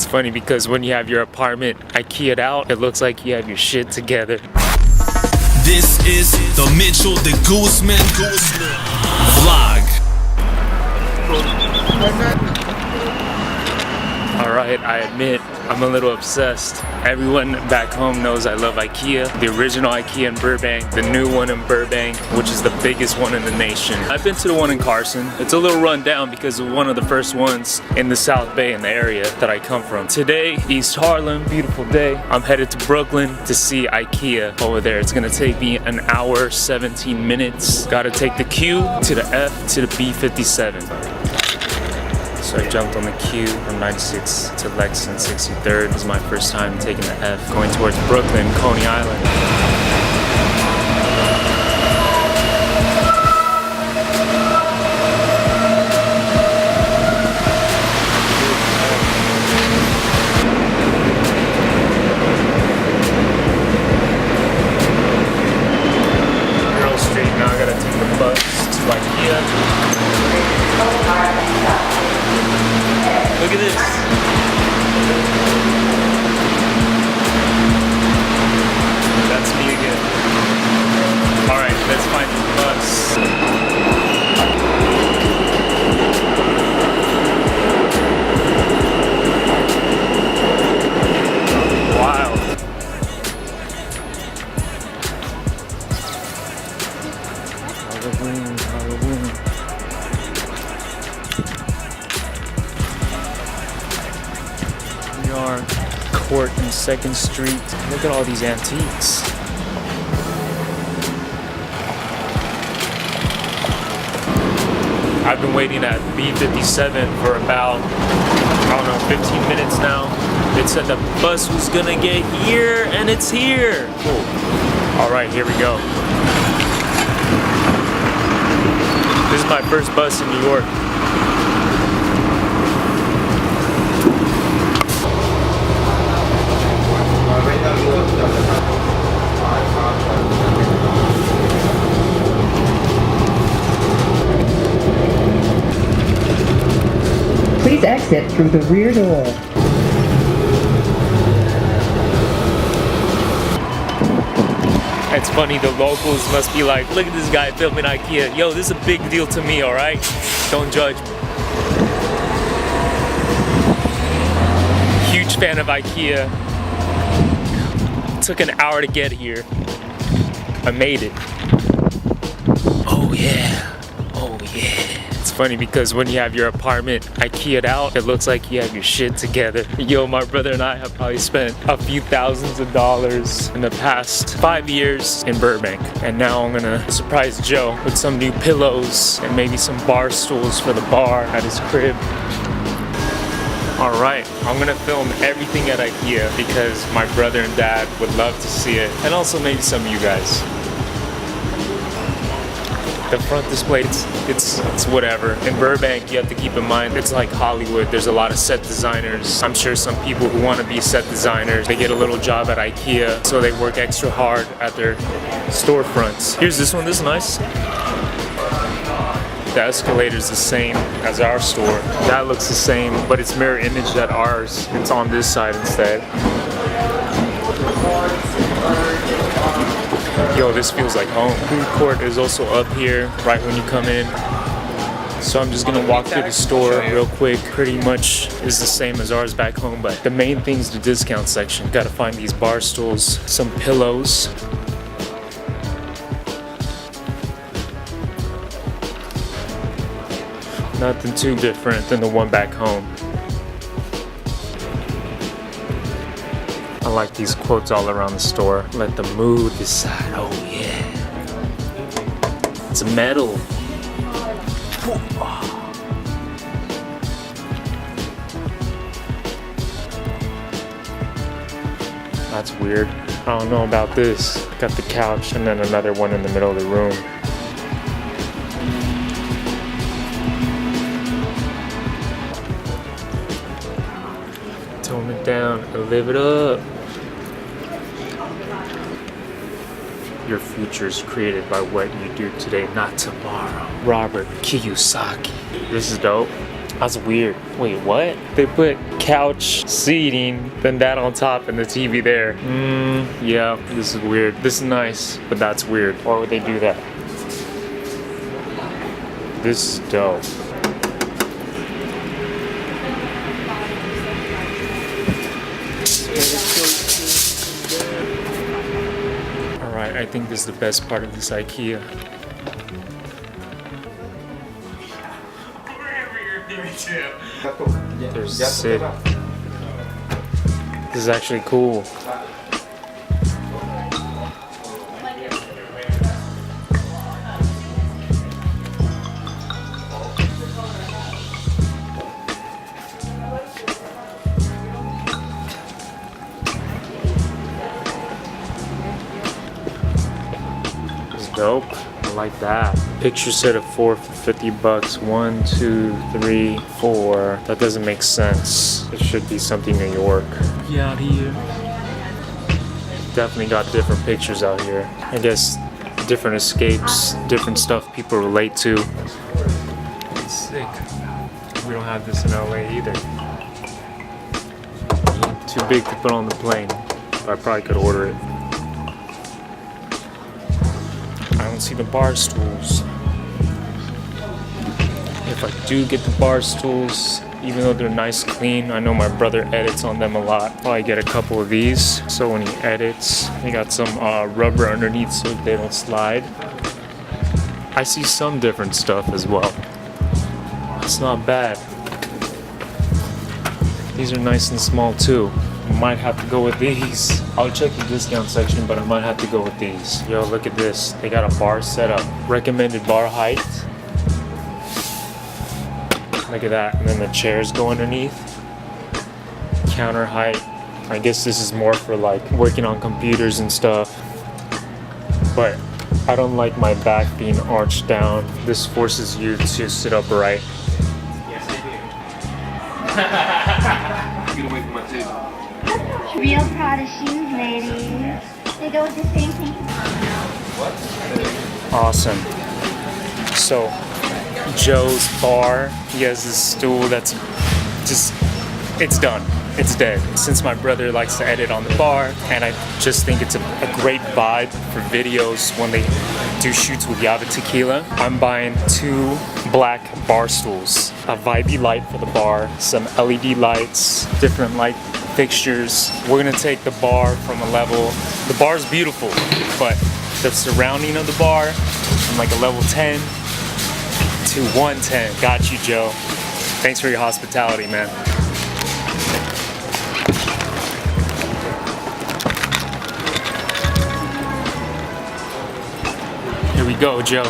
funny because when you have your apartment Ikea'd out, it looks like you have your shit together. This is the Mitchell DeGuzman vlog. Alright, I admit, I'm a little obsessed. Everyone back home knows I love Ikea. The original Ikea in Burbank, the new one in Burbank, which is the biggest one in the nation. I've been to the one in Carson. It's a little run down because it's one of the first ones in the South Bay in the area that I come from. Today, East Harlem, beautiful day. I'm headed to Brooklyn to see Ikea over there. It's gonna take me an hour, 17 minutes. Gotta take the Q to the F to the B57. So I jumped on the Q from 96 to Lexington 63rd. This is my first time taking the F, going towards Brooklyn, Coney Island. Earl Street, now I gotta take the bus to Ikea. Look at this. That's me again. Alright, let's find the bus. Wild. Halloween, Halloween. Court and 2nd Street. Look at all these antiques. I've been waiting at B57 for about, I don't know, 15 minutes now. It said the bus was gonna get here, and it's here. Cool. All right, here we go. This is my first bus in New York. Please exit through the rear door. It's funny, the locals must be like, look at this guy filming Ikea. Yo, this is a big deal to me, alright? Don't judge me. Huge fan of Ikea. Took an hour to get here. I made it. Oh yeah. Oh yeah. It's funny because when you have your apartment Ikea'd out, it looks like you have your shit together. Yo, my brother and I have probably spent a few thousands of dollars in the past 5 years in Burbank. And now I'm gonna surprise Joe with some new pillows and maybe some bar stools for the bar at his crib. Alright, I'm gonna film everything at Ikea because my brother and dad would love to see it. And also maybe some of you guys. The front display, it's whatever. In Burbank, you have to keep in mind, it's like Hollywood. There's a lot of set designers. I'm sure some people who want to be set designers, they get a little job at Ikea, so they work extra hard at their storefronts. Here's this one, this is nice. The escalator's the same as our store. That looks the same, but it's mirror image at ours. It's on this side instead. Yo, this feels like home. Food court is also up here right when you come in. So I'm just gonna walk through the store real quick. Pretty much is the same as ours back home, but the main thing's the discount section. Gotta find these bar stools, some pillows. Nothing too different than the one back home. I like these quotes all around the store. Let the mood decide. Oh yeah. It's metal. That's weird. I don't know about this. Got the couch and then another one in the middle of the room. Tone it down and live it up. Your future is created by what you do today, not tomorrow. Robert Kiyosaki. This is dope. That's weird. Wait, what? They put couch seating, then that on top, and the TV there. Yeah, this is weird. This is nice, but that's weird. Why would they do that? This is dope. Alright, I think this is the best part of this IKEA. There's sit. This is actually cool. It's dope. I like that. Picture set of 4 for 50 bucks. 1, 2, 3, 4. That doesn't make sense. It should be something New York. Yeah, out here. Definitely got different pictures out here. I guess different escapes, different stuff people relate to. It's sick. We don't have this in LA either. Too big to put on the plane, but I probably could order it. I don't see the bar stools. If I do get the bar stools, even though they're nice clean, I know my brother edits on them a lot. Probably get a couple of these, so when he edits, he got some rubber underneath so they don't slide. I see some different stuff as well. It's not bad. These are nice and small too. Might have to go with these. I'll check the discount section, but I might have to go with these. Yo, look at this. They got a bar set up. Recommended bar height. Look at that. And then the chairs go underneath. Counter height. I guess this is more for like working on computers and stuff. But I don't like my back being arched down. This forces you to sit upright. Yes, I do. Get away from my table. Real Prada shoes, ladies. They go with the same thing. Awesome. So, Joe's bar, he has this stool that's just, it's done. It's dead. Since my brother likes to edit on the bar, and I just think it's a great vibe for videos when they do shoots with Yava Tequila, I'm buying 2 black bar stools. A vibey light for the bar, some LED lights, different light fixtures. We're gonna take the bar from a level, the bar's beautiful, but the surrounding of the bar from like a level 10 to 110. Got you, Joe. Thanks for your hospitality, man. Here we go, Joe.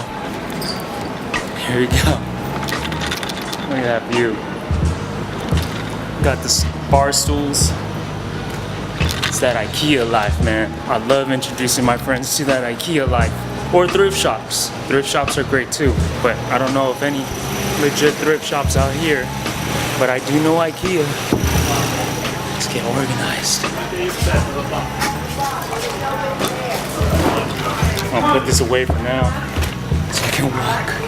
Here we go. Look at that view. Got the bar stools. It's that IKEA life, man. I love introducing my friends to that IKEA life. Or thrift shops. Thrift shops are great too, but I don't know of any legit thrift shops out here. But I do know IKEA. Let's get organized. I'll put this away for now so I can walk.